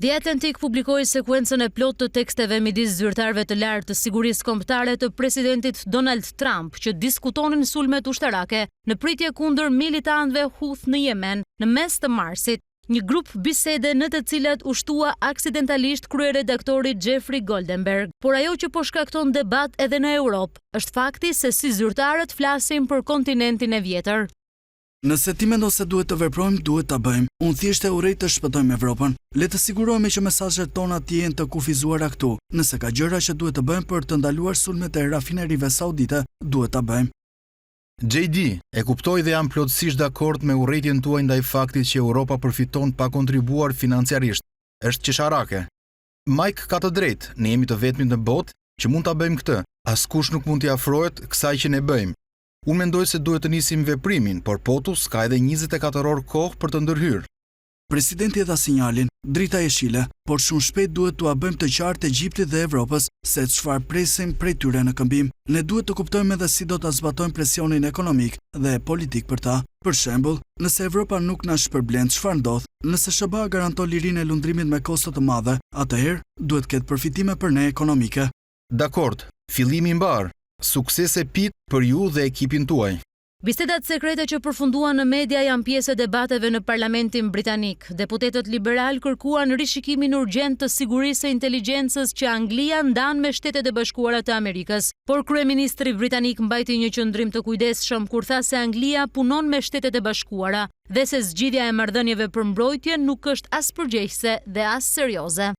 The Atlantic publikoi sekuencën e plotë të teksteve midis zyrtarëve të lartë të sigurisë kombëtare të presidentit Donald Trump që diskutonin sulmet ushtarake në pritje kundër militantëve Houthi në Yemen në mes të marsit, një grup bisede në të cilat u shtua aksidentalisht kryeredaktori Jeffrey Goldenberg. Por ajo që po shkakton debat edhe në Europë është fakti se si zyrtarët flasin për kontinentin e vjetër. Nëse ti mendon se duhet të veprojmë, duhet ta bëjmë. Unë thjesht e urrej të shpëtojmë Evropën. Le të sigurohemi që mesazhet tona të jenë të kufizuara këtu. Nëse ka gjëra që duhet të bëjmë për të ndaluar sulmet e rafinerive saudite, duhet ta bëjmë. JD, e kuptoj dhe jam plotësisht dakord me urrejtjen tuaj ndaj faktit që Europa përfiton pa kontribuar financiarisht. Është qesharake. Mike ka të drejtë, ne jemi të vetmit në botë që mund ta bëjmë këtë. Askush nuk mund t'i afrohet kësaj që ne bëjmë. Unë mendoj se duhet të nisim veprimin, por POTUS ka edhe 24 orë kohë për të ndërhyrë. Presidenti dha sinjalin, drita e jeshile, por shumë shpejt duhet t'ua bëjmë të qartë Egjiptit dhe Evropës se çfarë presim prej tyre në këmbim. Ne duhet të kuptojmë edhe si do ta zbatojmë presionin ekonomik dhe politik për ta. Për shembull, nëse Evropa nuk na shpërblen, çfarë ndodh? Nëse SBA garanton lirinë e lundrimit me kosto të mëdha, atëherë duhet ketë përfitime për ne ekonomike. Dakord, fillimi i mbar. Suksese pit për ju dhe ekipin tuaj. Bisedat sekrete që përfunduan në media janë pjesë e debateve në Parlamentin Britanik. Deputetët liberal kërkuan rishikimin urgjent të sigurisë së inteligjencës që Anglia ndan me Shtetet e Bashkuara të Amerikës. Por kryeministri britanik mbajti një qëndrim të kujdesshëm kur tha se Anglia punon me Shtetet e Bashkuara dhe se zgjidhja e marrëdhënieve për mbrojtje nuk është as përgjegjëse dhe as serioze.